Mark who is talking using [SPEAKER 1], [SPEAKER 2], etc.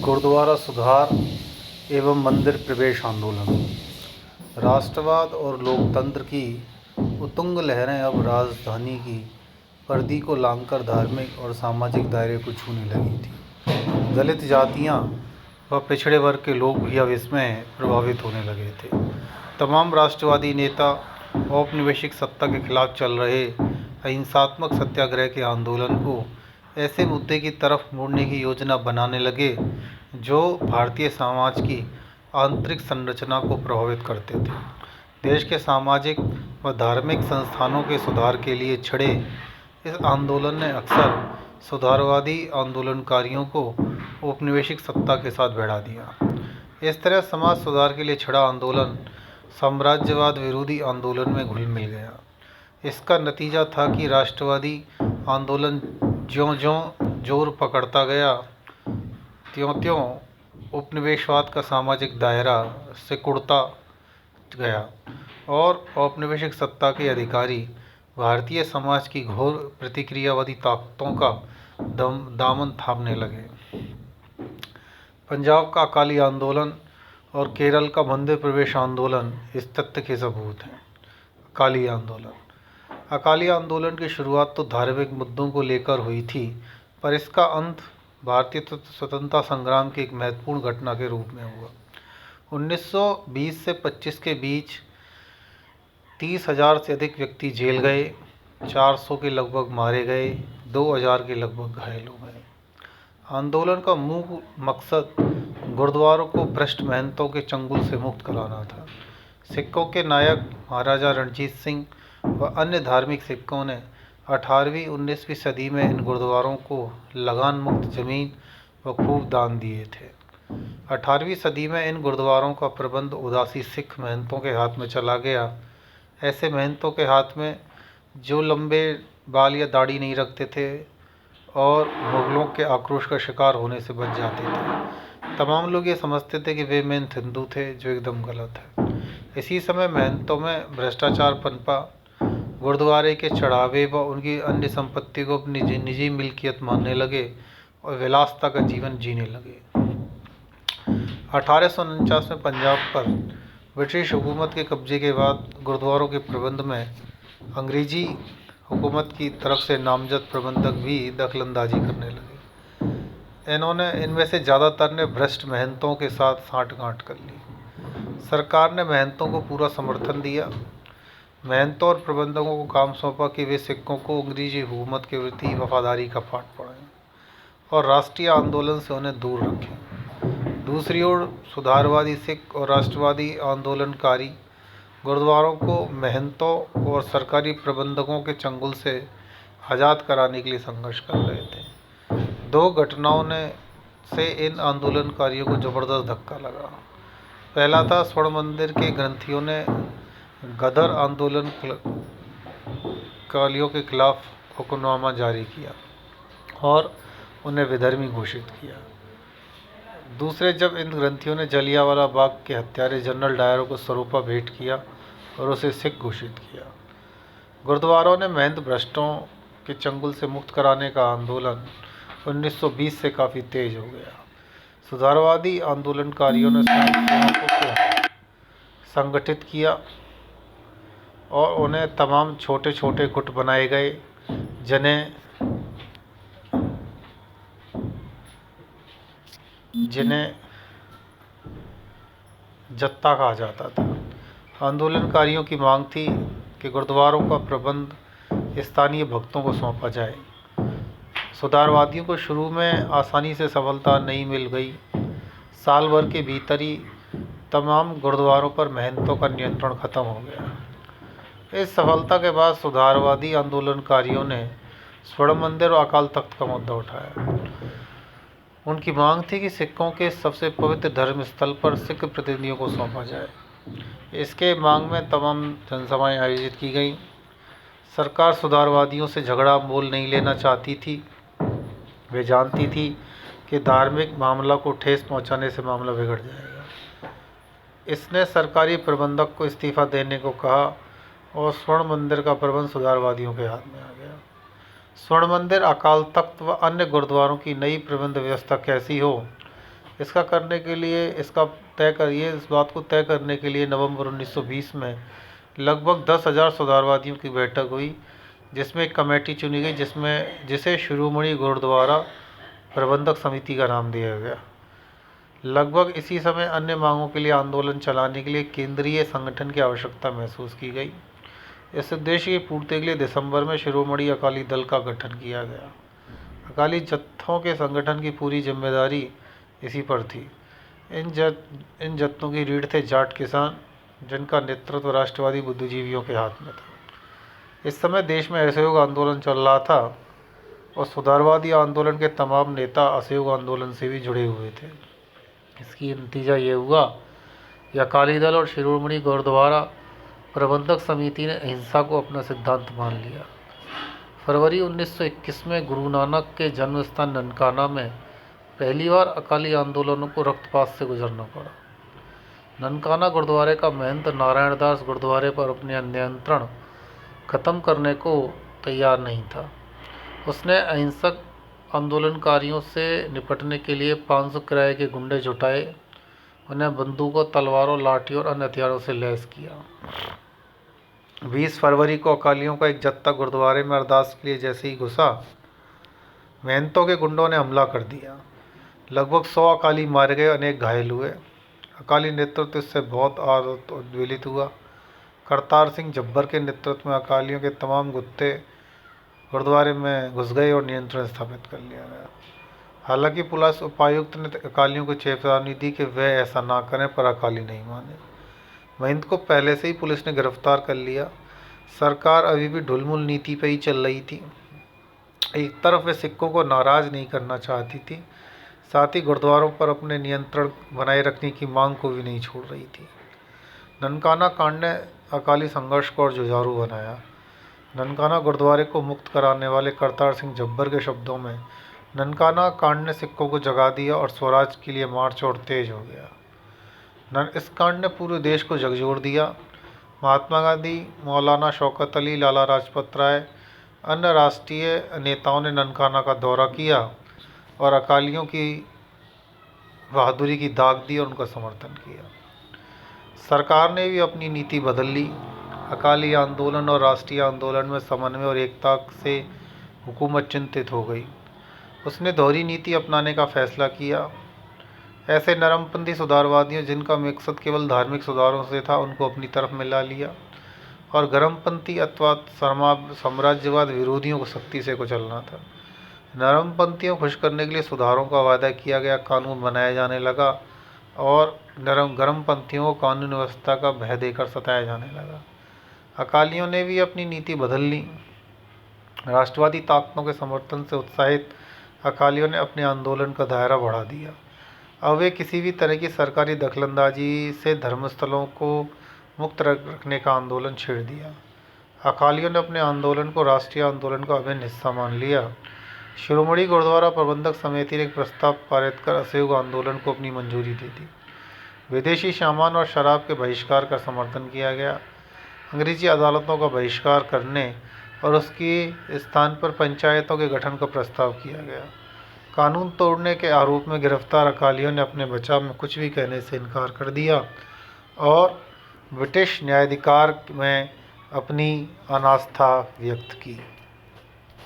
[SPEAKER 1] गुरुद्वारा सुधार एवं मंदिर प्रवेश आंदोलन। राष्ट्रवाद और लोकतंत्र की उत्तुंग लहरें अब राजधानी की परिधि को लांघकर धार्मिक और सामाजिक दायरे को छूने लगी थी। दलित जातियां व पिछड़े वर्ग के लोग भी अब इसमें प्रभावित होने लगे थे। तमाम राष्ट्रवादी नेता औपनिवेशिक सत्ता के खिलाफ चल रहे अहिंसात्मक सत्याग्रह के आंदोलन को ऐसे मुद्दे की तरफ मोड़ने की योजना बनाने लगे जो भारतीय समाज की आंतरिक संरचना को प्रभावित करते थे। देश के सामाजिक व धार्मिक संस्थानों के सुधार के लिए छिड़े इस आंदोलन ने अक्सर सुधारवादी आंदोलनकारियों को औपनिवेशिक सत्ता के साथ भिड़ा दिया। इस तरह समाज सुधार के लिए छिड़ा आंदोलन साम्राज्यवाद विरोधी आंदोलन में घुल मिल गया। इसका नतीजा था कि राष्ट्रवादी आंदोलन ज्यों-ज्यों जोर पकड़ता गया, त्यों-त्यों उपनिवेशवाद का सामाजिक दायरा सिकुड़ता गया और औपनिवेशिक सत्ता के अधिकारी भारतीय समाज की घोर प्रतिक्रियावादी ताकतों का दामन थामने लगे। पंजाब का अकाली आंदोलन और केरल का मंदिर प्रवेश आंदोलन इस तथ्य के सबूत हैं। अकाली आंदोलन की शुरुआत तो धार्मिक मुद्दों को लेकर हुई थी, पर इसका अंत भारतीय स्वतंत्रता संग्राम की एक महत्वपूर्ण घटना के रूप में हुआ। 1920 से 25 के बीच 30,000 से अधिक व्यक्ति जेल गए, 400 के लगभग मारे गए, 2,000 के लगभग घायल हो गए। आंदोलन का मूल मकसद गुरुद्वारों को भ्रष्ट महंतों के चंगुल से मुक्त कराना था। सिखों के नायक महाराजा रणजीत सिंह व अन्य धार्मिक सिखों ने 18वीं-19वीं सदी में इन गुरुद्वारों को लगान मुक्त जमीन व खूब दान दिए थे। 18वीं सदी में इन गुरुद्वारों का प्रबंध उदासी सिख महंतों के हाथ में चला गया। ऐसे महंतों के हाथ में जो लंबे बाल या दाढ़ी नहीं रखते थे और मुगलों के आक्रोश का शिकार होने से बच जाते थे। तमाम लोग ये समझते थे कि वे महंत हिंदू थे, जो एकदम गलत है। इसी समय महंतों में भ्रष्टाचार पनपा। गुरुद्वारे के चढ़ावे व उनकी अन्य संपत्ति को अपनी निजी मिल्कियत मानने लगे और विलासता का जीवन जीने लगे। 1849 में पंजाब पर ब्रिटिश हुकूमत के कब्जे के बाद गुरुद्वारों के प्रबंध में अंग्रेजी हुकूमत की तरफ से नामजद प्रबंधक भी दखलंदाजी करने लगे। इनमें से ज़्यादातर ने भ्रष्ट महंतों के साथ साठगांठ कर ली। सरकार ने महंतों को पूरा समर्थन दिया। महंतों और प्रबंधकों को काम सौंपा कि वे सिखों को अंग्रेजी हुकूमत के प्रति वफादारी का पाठ पढ़ाएं और राष्ट्रीय आंदोलन से उन्हें दूर रखें। दूसरी ओर सुधारवादी सिख और राष्ट्रवादी आंदोलनकारी गुरुद्वारों को महंतों और सरकारी प्रबंधकों के चंगुल से आज़ाद कराने के लिए संघर्ष कर रहे थे। दो घटनाओं से इन आंदोलनकारियों को ज़बरदस्त धक्का लगा। पहला था स्वर्ण मंदिर के ग्रंथियों ने गदर आंदोलनकारियों के खिलाफ हुक्मनामा जारी किया और उन्हें विधर्मी घोषित किया। दूसरे, जब इन ग्रंथियों ने जलियांवाला बाग के हत्यारे जनरल डायर को सरूपा भेंट किया और उसे सिख घोषित किया। गुरुद्वारों ने महंत भ्रष्टों के चंगुल से मुक्त कराने का आंदोलन 1920 से काफ़ी तेज हो गया। सुधारवादी आंदोलनकारियों ने स्वयंसेवकों को संगठित किया और उन्हें तमाम छोटे छोटे गुट बनाए गए, जिन्हें जत्था कहा जाता था। आंदोलनकारियों की मांग थी कि गुरुद्वारों का प्रबंध स्थानीय भक्तों को सौंपा जाए। सुधारवादियों को शुरू में आसानी से सफलता नहीं मिल गई। साल भर के भीतर ही तमाम गुरुद्वारों पर महंतों का नियंत्रण खत्म हो गया। इस सफलता के बाद सुधारवादी आंदोलनकारियों ने स्वर्ण मंदिर और अकाल तख्त का मुद्दा उठाया। उनकी मांग थी कि सिखों के सबसे पवित्र धर्म स्थल पर सिख प्रतिनिधियों को सौंपा जाए। इसके मांग में तमाम जनसभाएं आयोजित की गईं। सरकार सुधारवादियों से झगड़ा मोल नहीं लेना चाहती थी। वे जानती थी कि धार्मिक मामला को ठेस पहुंचाने से मामला बिगड़ जाएगा। इसने सरकारी प्रबंधक को इस्तीफा देने को कहा और स्वर्ण मंदिर का प्रबंध सुधारवादियों के हाथ में आ गया। स्वर्ण मंदिर, अकाल तख्त व अन्य गुरुद्वारों की नई प्रबंध व्यवस्था कैसी हो, इसका करने के लिए इस बात को तय करने के लिए नवंबर 1920 में लगभग 10,000 सुधारवादियों की बैठक हुई, जिसमें एक कमेटी चुनी गई जिसे शिरोमणि गुरुद्वारा प्रबंधक समिति का नाम दिया गया। लगभग इसी समय अन्य मांगों के लिए आंदोलन चलाने के लिए केंद्रीय संगठन की आवश्यकता महसूस की गई। इस उद्देश्य की पूर्ति के लिए दिसंबर में शिरोमणि अकाली दल का गठन किया गया। अकाली जत्थों के संगठन की पूरी जिम्मेदारी इसी पर थी। इन जत्थों की रीढ़ थे जाट किसान, जिनका नेतृत्व राष्ट्रवादी बुद्धिजीवियों के हाथ में था। इस समय देश में असहयोग आंदोलन चल रहा था और सुधारवादी आंदोलन के तमाम नेता असहयोग आंदोलन से भी जुड़े हुए थे। इसकी नतीजा ये हुआ कि अकाली दल और शिरोमणि गुरुद्वारा प्रबंधक समिति ने अहिंसा को अपना सिद्धांत मान लिया। फरवरी 1921 में गुरु नानक के जन्म स्थान ननकाना में पहली बार अकाली आंदोलनों को रक्तपात से गुजरना पड़ा। ननकाना गुरुद्वारे का महंत नारायण दास गुरुद्वारे पर अपने नियंत्रण खत्म करने को तैयार नहीं था। उसने अहिंसक आंदोलनकारियों से निपटने के लिए 500 किराए के गुंडे जुटाए, उन्हें बंदूकों, तलवारों, लाठियों और अन्य हथियारों से लैस किया। 20 फरवरी को अकालियों का एक जत्था गुरुद्वारे में अरदास के लिए जैसे ही घुसा, महंतों के गुंडों ने हमला कर दिया। लगभग 100 अकाली मारे गए, अनेक घायल हुए। अकाली नेतृत्व इससे बहुत उद्वेलित हुआ। करतार सिंह जब्बर के नेतृत्व में अकालियों के तमाम गुत्ते गुरुद्वारे में घुस गए और नियंत्रण स्थापित कर लिया गया। हालांकि पुलिस उपायुक्त ने अकालियों को चेतावनी दी कि वे ऐसा ना करें, पर अकाली नहीं माने। महंत को पहले से ही पुलिस ने गिरफ्तार कर लिया। सरकार अभी भी ढुलमुल नीति पर ही चल रही थी। एक तरफ वे सिखों को नाराज नहीं करना चाहती थी, साथ ही गुरुद्वारों पर अपने नियंत्रण बनाए रखने की मांग को भी नहीं छोड़ रही थी। ननकाना कांड ने अकाली संघर्ष को और जुझारू बनाया। ननकाना गुरुद्वारे को मुक्त कराने वाले करतार सिंह जब्बर के शब्दों में, ननकाना कांड ने सिखों को जगा दिया और स्वराज के लिए मार्च और तेज हो गया। इस कांड ने पूरे देश को झकझोर दिया। महात्मा गांधी, मौलाना शौकत अली, लाला लाजपत राय, अन्य राष्ट्रीय नेताओं ने ननकाना का दौरा किया और अकालियों की बहादुरी की दाग दी और उनका समर्थन किया। सरकार ने भी अपनी नीति बदल ली। अकाली आंदोलन और राष्ट्रीय आंदोलन में समन्वय और एकता से हुकूमत चिंतित हो गई। उसने दोहरी नीति अपनाने का फैसला किया। ऐसे नरमपंथी सुधारवादियों, जिनका मकसद केवल धार्मिक सुधारों से था, उनको अपनी तरफ मिला लिया और गर्मपंथी अथवा साम्राज्यवाद विरोधियों को सख्ती से कुचलना था। नरमपंथियों को खुश करने के लिए सुधारों का वादा किया गया, कानून बनाया जाने लगा और गर्मपंथियों को कानून व्यवस्था का भय देकर सताया जाने लगा। अकालियों ने भी अपनी नीति बदल ली। राष्ट्रवादी ताकतों के समर्थन से उत्साहित अकालियों ने अपने आंदोलन का दायरा बढ़ा दिया। अब वे किसी भी तरह की सरकारी दखलंदाजी से धर्मस्थलों को मुक्त रखने का आंदोलन छेड़ दिया। अकालियों ने अपने आंदोलन को राष्ट्रीय आंदोलन का अभिन्न हिस्सा मान लिया। शिरोमणि गुरुद्वारा प्रबंधक समिति ने एक प्रस्ताव पारित कर असहयोग आंदोलन को अपनी मंजूरी दे दी। विदेशी सामान और शराब के बहिष्कार का समर्थन किया गया। अंग्रेजी अदालतों का बहिष्कार करने और उसके स्थान पर पंचायतों के गठन का प्रस्ताव किया गया। कानून तोड़ने के आरोप में गिरफ्तार अकालियों ने अपने बचाव में कुछ भी कहने से इनकार कर दिया और ब्रिटिश न्यायाधिकार में अपनी अनास्था व्यक्त की।